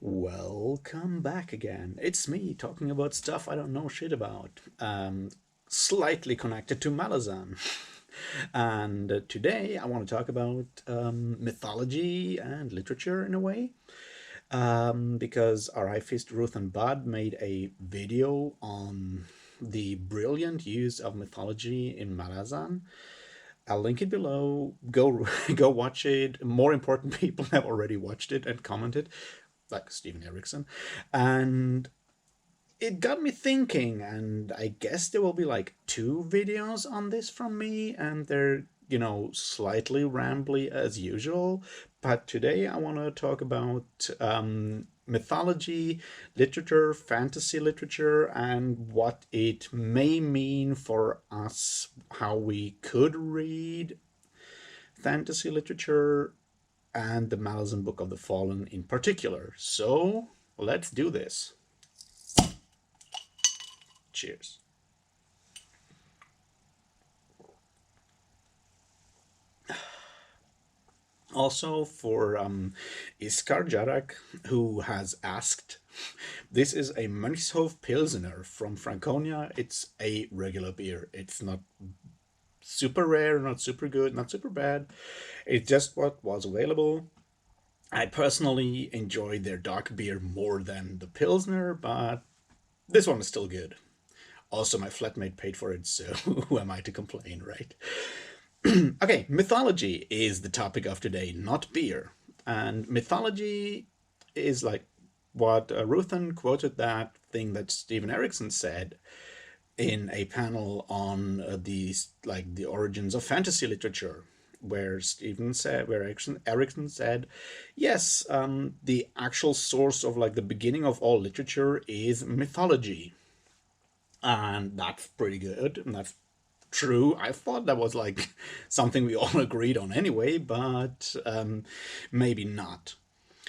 Welcome back again. It's me talking about stuff I don't know shit about. Slightly connected to Malazan. And today I want to talk about mythology and literature in a way. Because our high fist Ruth and Bud made a video on the brilliant use of mythology in Malazan. I'll link it below. Go go watch it. More important people have already watched it and commented, like Steven Erikson. And it got me thinking, and I guess there will be like two videos on this from me, and they're, slightly rambly as usual. But today I want to talk about mythology, literature, fantasy literature, and what it may mean for us, how we could read fantasy literature, and the Malazan Book of the Fallen in particular. So let's do this. Cheers. Also for Iskar Jarak, who has asked, this is a Mönchshof Pilsener from Franconia. It's a regular beer. It's not super rare, not super good, not super bad. It's just what was available. I personally enjoy their dark beer more than the Pilsner, but this one is still good. Also, my flatmate paid for it, so who am I to complain, right? Okay, mythology is the topic of today, not beer. And mythology is like what Ruthen quoted that thing that Steven Erikson said in a panel on the origins of fantasy literature, where Erikson said, yes, the actual source of like the beginning of all literature is mythology, and that's pretty good, and that's true. I thought that was like something we all agreed on anyway, but maybe not.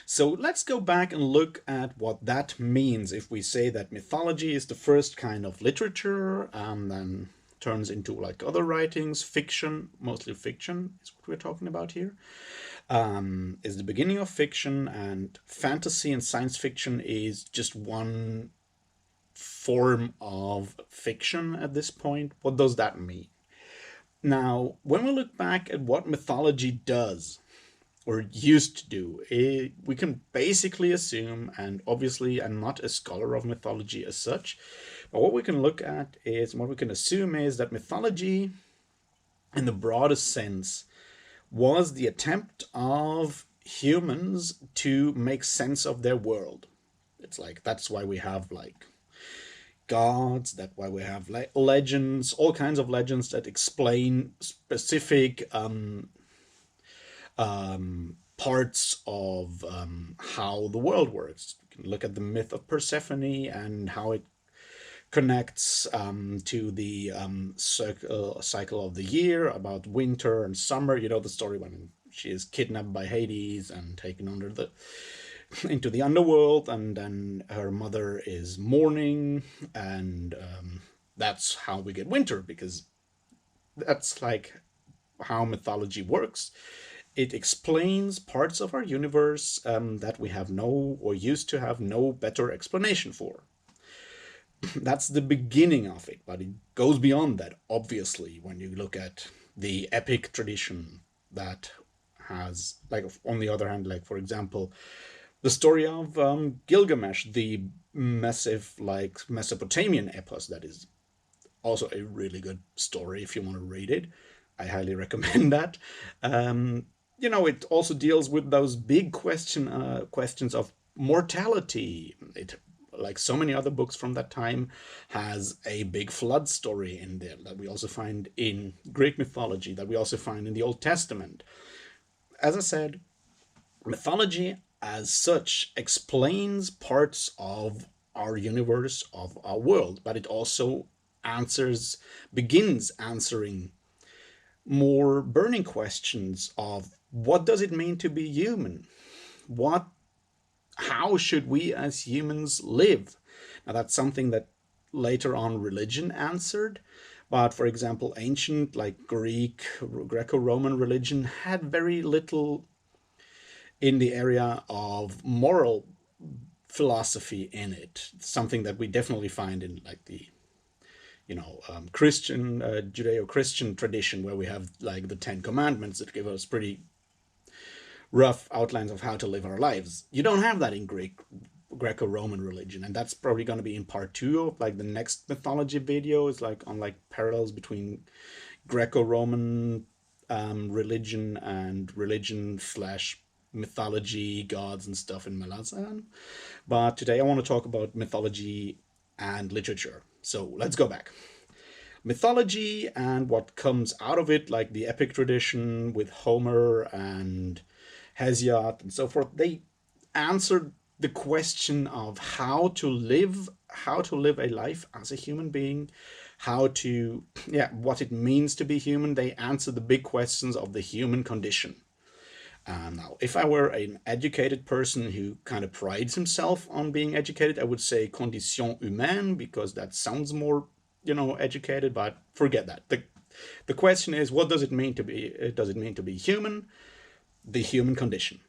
So let's go back and look at what that means if we say that mythology is the first kind of literature and then turns into like other writings, fiction, mostly fiction is what we're talking about here, is the beginning of fiction, and fantasy and science fiction is just one form of fiction at this point. What does that mean? Now, when we look back at what mythology does, or used to do, we can basically assume, and obviously I'm not a scholar of mythology as such, but what we can look at is, what we can assume is that mythology, in the broadest sense, was the attempt of humans to make sense of their world. It's like, that's why we have like gods, that's why we have legends, all kinds of legends that explain specific parts of how the world works. You can look at the myth of Persephone and how it connects to the cycle of the year, about winter and summer. You know the story when she is kidnapped by Hades and taken into the underworld, and then her mother is mourning, and that's how we get winter, because that's like how mythology works. It explains parts of our universe that we have no, or used to have no better explanation for. That's the beginning of it, but it goes beyond that, obviously, when you look at the epic tradition that has, like, on the other hand, like, for example, the story of Gilgamesh, the massive, like, Mesopotamian epos, that is also a really good story if you want to read it. I highly recommend that. It also deals with those big questions of mortality. It, like so many other books from that time, has a big flood story in there that we also find in Greek mythology, that we also find in the Old Testament. As I said, mythology as such explains parts of our universe, of our world, but it also begins answering more burning questions of, what does it mean to be human? How should we as humans live? Now, that's something that later on religion answered. But for example, ancient, like Greco-Roman religion had very little in the area of moral philosophy in it. Something that we definitely find in like the Christian, Judeo-Christian tradition, where we have like the Ten Commandments that give us pretty rough outlines of how to live our lives. You don't have that in Greco-Roman religion, and that's probably going to be in part two of like the next mythology video, is like on like parallels between Greco-Roman religion and religion slash mythology, gods and stuff in Malazan. But today I want to talk about mythology and literature. So let's go back. Mythology and what comes out of it, like the epic tradition with Homer and Hesiod and so forth, they answered the question of how to live a life as a human being, what it means to be human. They answer the big questions of the human condition. Now, if I were an educated person who kind of prides himself on being educated, I would say condition humaine, because that sounds more, educated, but forget that. The question is, what does it mean to be human? The human condition.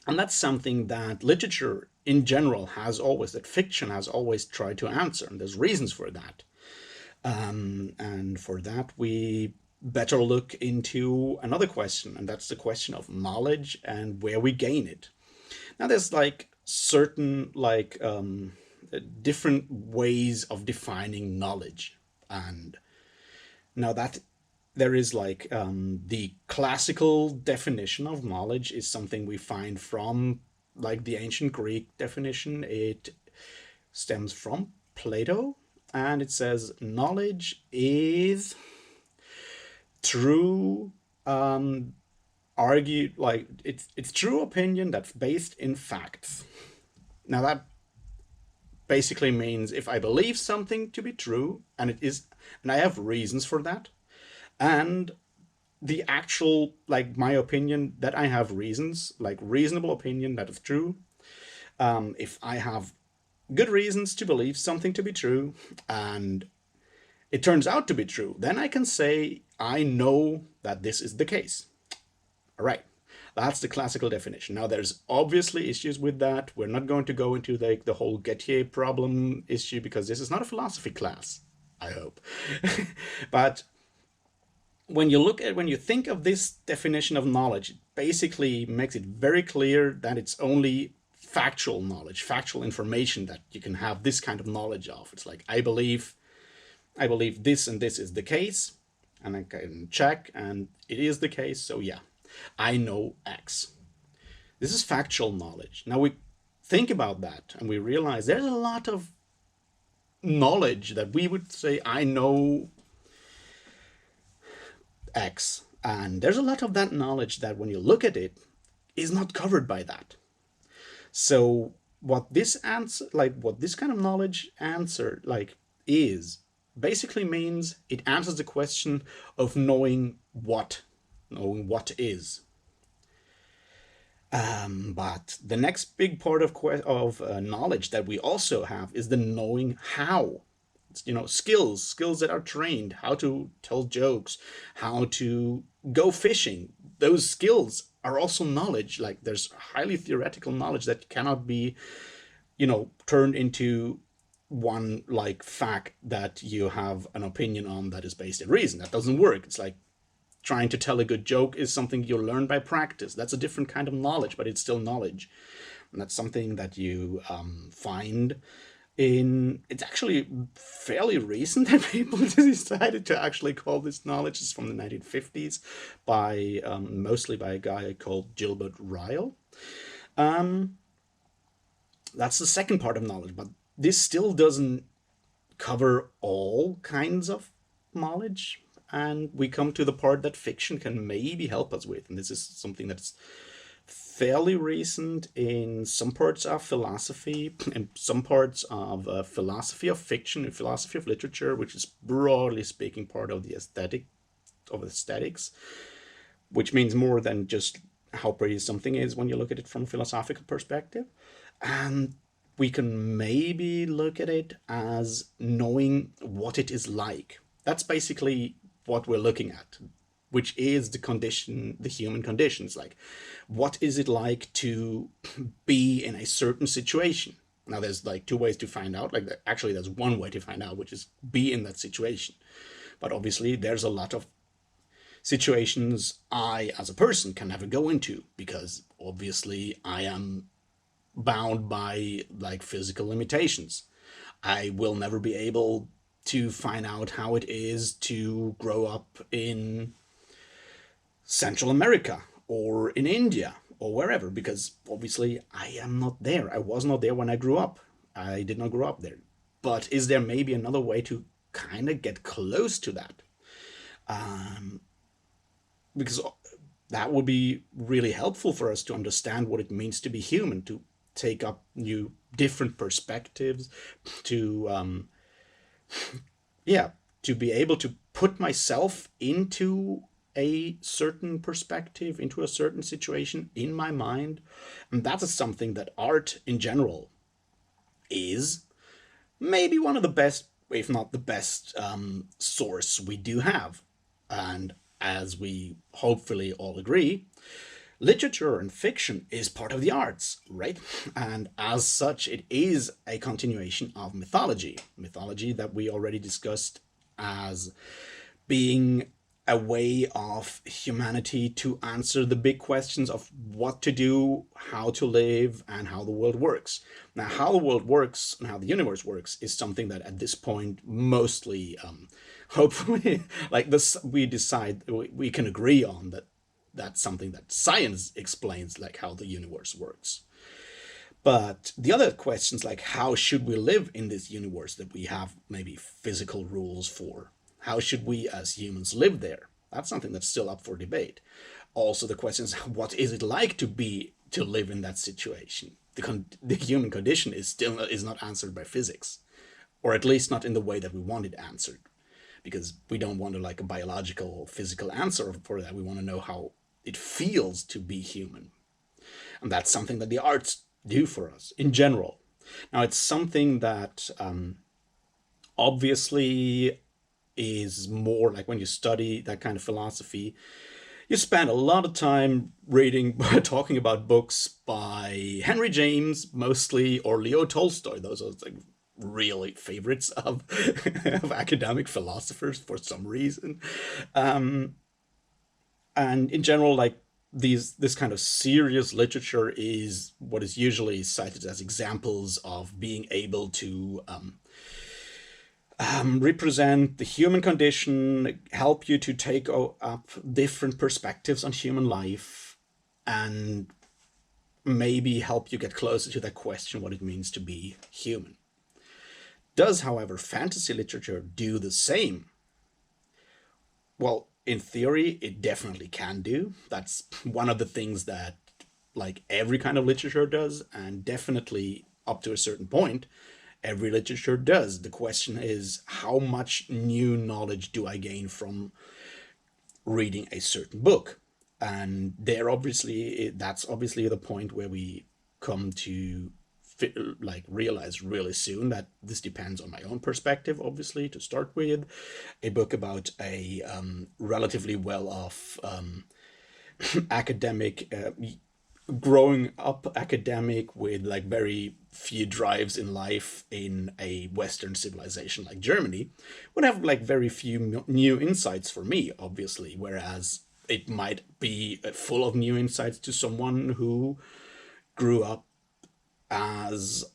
And that's something that literature in general that fiction has always tried to answer, and there's reasons for that. And for that, we better look into another question, and that's the question of knowledge and where we gain it. Now, there's like certain different ways of defining knowledge, and now that there is the classical definition of knowledge is something we find from like the ancient Greek definition. It stems from Plato, and it says knowledge is true it's true opinion that's based in facts. Now that basically means if I believe something to be true, and it is, and I have reasons for that, and the actual, like, my opinion that I have reasons, like reasonable opinion that is true, if I have good reasons to believe something to be true and it turns out to be true, then I can say I know that this is the case. All right, that's the classical definition. Now, there's obviously issues with that. We're not going to go into like the whole Gettier problem issue, because this is not a philosophy class, I hope. But when you think of this definition of knowledge, it basically makes it very clear that it's only factual knowledge, factual information that you can have this kind of knowledge of. It's like, I believe this and this is the case, and I can check, and it is the case, so yeah, I know X. This is factual knowledge. Now we think about that, and we realize there's a lot of knowledge that we would say, I know X, and there's a lot of that knowledge that when you look at it is not covered by that. So what this kind of knowledge answer is basically means it answers the question of knowing what is. But the next big part of knowledge that we also have is the knowing how. Skills that are trained, how to tell jokes, how to go fishing. Those skills are also knowledge. Like, there's highly theoretical knowledge that cannot be, turned into one like fact that you have an opinion on that is based in reason. That doesn't work. It's like trying to tell a good joke is something you learn by practice. That's a different kind of knowledge, but it's still knowledge. And that's something that you find it's actually fairly recent that people decided to actually call this knowledge. It's from the 1950s mostly by a guy called Gilbert Ryle. That's the second part of knowledge, but this still doesn't cover all kinds of knowledge. And we come to the part that fiction can maybe help us with. And this is something that's fairly recent in some parts of philosophy and some parts of philosophy of fiction and philosophy of literature, which is broadly speaking part of the aesthetics, which means more than just how pretty something is when you look at it from a philosophical perspective. And we can maybe look at it as knowing what it is like. That's basically what we're looking at. which is the condition, the human conditions. Like, what is it like to be in a certain situation? Now, there's like two ways to find out. Like, actually, there's one way to find out, which is be in that situation. But obviously, there's a lot of situations I, as a person, can never go into because obviously I am bound by like physical limitations. I will never be able to find out how it is to grow up in Central America or in India or wherever because obviously I am not there. I was not there when I grew up. I did not grow up there. But is there maybe another way to kind of get close to that? Because that would be really helpful for us to understand what it means to be human, to take up new, different perspectives, to yeah, to be able to put myself into a certain perspective, into a certain situation in my mind. And that is something that art in general is maybe one of the best, if not the best, source we do have. And as we hopefully all agree, literature and fiction is part of the arts, right? And as such, it is a continuation of mythology. Mythology that we already discussed as being a way of humanity to answer the big questions of what to do, how to live, and how the world works. Now, how the world works and how the universe works is something that at this point mostly, hopefully, like this, we decide we can agree on that that's something that science explains, like how the universe works. But the other questions, like how should we live in this universe that we have maybe physical rules for? How should we as humans live there? That's something that's still up for debate. Also, the questions: what is it like to live in that situation? The human condition is not answered by physics, or at least not in the way that we want it answered, because we don't want like a biological, physical answer for that. We want to know how it feels to be human, and that's something that the arts do for us in general. Now, it's something that obviously is more like when you study that kind of philosophy, you spend a lot of time reading, talking about books by Henry James mostly, or Leo Tolstoy. Those are like really favorites of, of academic philosophers for some reason. And in general, like this kind of serious literature is what is usually cited as examples of being able to represent the human condition, help you to take up different perspectives on human life, and maybe help you get closer to that question what it means to be human. Does, however, fantasy literature do the same? Well, in theory, it definitely can do. That's one of the things that like every kind of literature does, and definitely up to a certain point, every literature does. The question is, how much new knowledge do I gain from reading a certain book? And there, obviously, that's obviously the point where we come to like realize really soon that this depends on my own perspective. Obviously, to start with, a book about a relatively well-off academic growing up academic with like very few drives in life in a Western civilization like Germany would have like very few new insights for me, obviously, whereas it might be full of new insights to someone who grew up as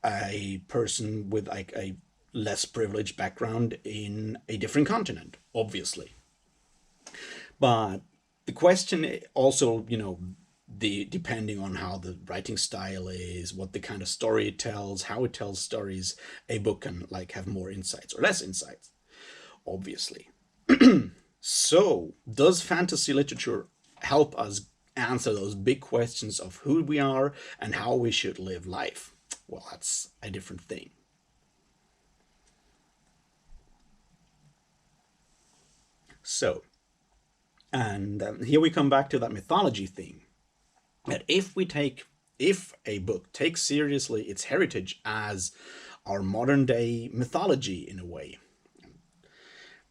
a person with like a less privileged background in a different continent, obviously. But the question also, the depending on how the writing style is, what the kind of story it tells, how it tells stories, a book can like have more insights or less insights, obviously. So, does fantasy literature help us answer those big questions of who we are and how we should live life? Well, that's a different thing. So, and here we come back to that mythology thing. That if a book takes seriously its heritage as our modern day mythology in a way,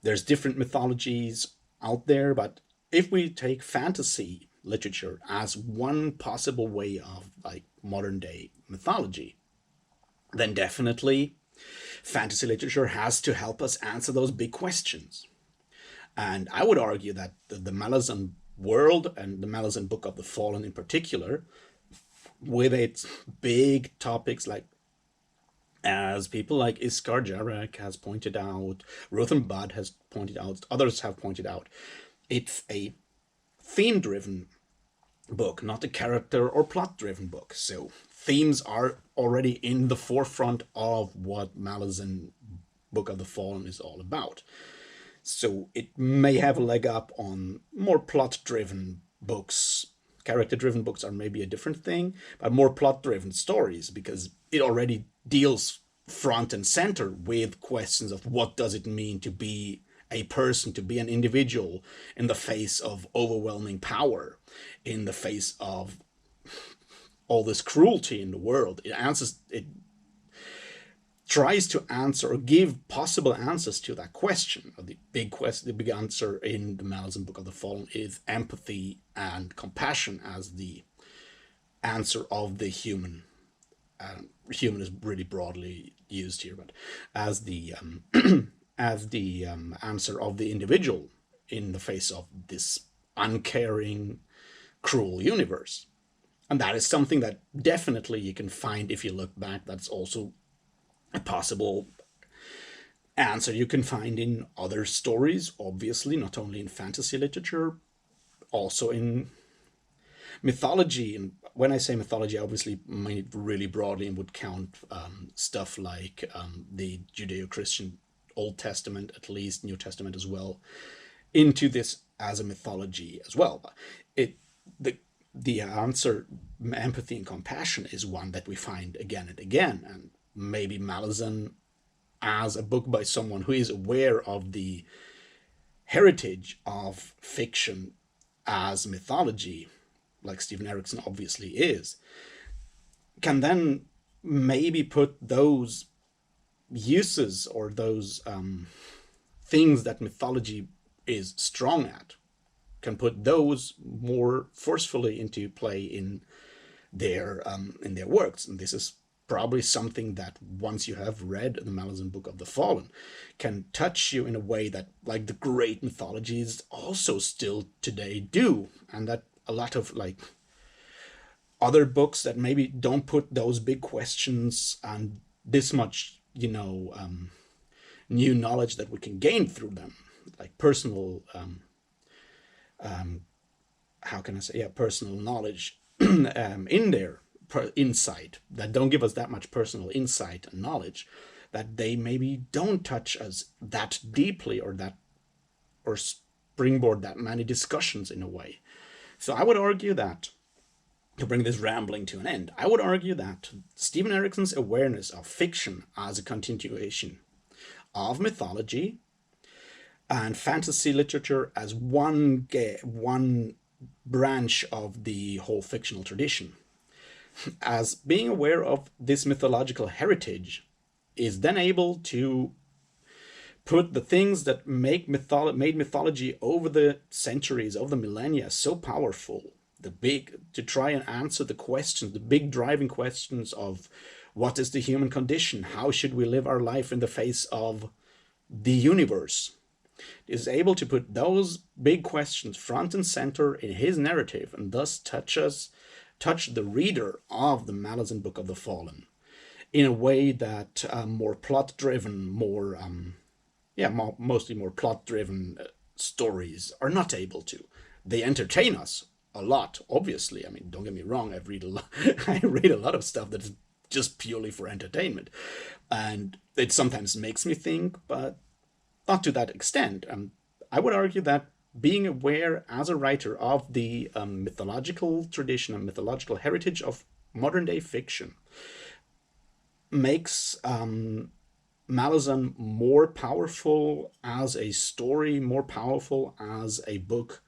there's different mythologies out there, but if we take fantasy literature as one possible way of like modern day mythology, then definitely fantasy literature has to help us answer those big questions. And I would argue that the Malazan world and the Malazan Book of the Fallen in particular, with its big topics like, as people like Iskar Jarek has pointed out, Ruthen Bud has pointed out, others have pointed out, it's a theme driven book, not a character or plot driven book. So themes are already in the forefront of what Malazan Book of the Fallen is all about. So it may have a leg up on more plot driven books. Character driven books are maybe a different thing, but more plot driven stories, because it already deals front and center with questions of what does it mean to be a person, to be an individual in the face of overwhelming power, in the face of all this cruelty in the world. It tries to answer or give possible answers to that question. The big question, the big answer in the Malazan Book of the Fallen is empathy and compassion as the answer of the human. Human is really broadly used here, but as the answer of the individual in the face of this uncaring, cruel universe. And that is something that definitely you can find if you look back. That's also a possible answer you can find in other stories, obviously, not only in fantasy literature, also in mythology. And when I say mythology, I obviously mean it really broadly and would count stuff like the Judeo-Christian Old Testament, at least New Testament as well, into this as a mythology as well. The answer, empathy and compassion, is one that we find again and again. And maybe Malazan, as a book by someone who is aware of the heritage of fiction as mythology, like Steven Erikson obviously is, can then maybe put those uses or those things that mythology is strong at, can put those more forcefully into play in their works. And this is probably something that, once you have read the Malazan Book of the Fallen, can touch you in a way that, like, the great mythologies also still today do, and that a lot of like other books that maybe don't put those big questions and this much, new knowledge that we can gain through them, like personal how can I say, personal knowledge in their insight, that don't give us that much personal insight and knowledge, that they maybe don't touch us that deeply or springboard that many discussions in a way. So I would argue that, to bring this rambling to an end, I would argue that Steven Erikson's awareness of fiction as a continuation of mythology and fantasy literature as one branch of the whole fictional tradition, as being aware of this mythological heritage, is then able to put the things that made mythology over the centuries, over the millennia, so powerful, to try and answer the questions, the big driving questions of what is the human condition, how should we live our life in the face of the universe, is able to put those big questions front and center in his narrative, and thus touch the reader of the Malazan Book of the Fallen in a way that more plot-driven, mostly more plot-driven stories are not able to. They entertain us a lot, obviously. I mean, don't get me wrong, I read a lot of stuff that's just purely for entertainment, and it sometimes makes me think, but not to that extent. I would argue that being aware as a writer of the mythological tradition and mythological heritage of modern day fiction makes Malazan more powerful as a story, more powerful as a book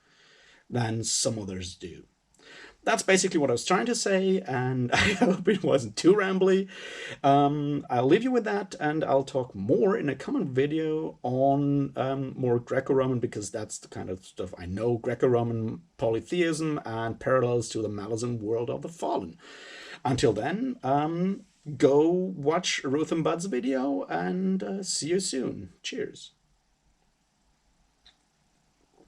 than some others do. That's basically what I was trying to say, and I hope it wasn't too rambly. I'll leave you with that, and I'll talk more in a coming video on more Greco-Roman, because that's the kind of stuff I know: Greco-Roman polytheism and parallels to the Malazan world of the Fallen. Until then, go watch Ruth and Bud's video, and see you soon. Cheers.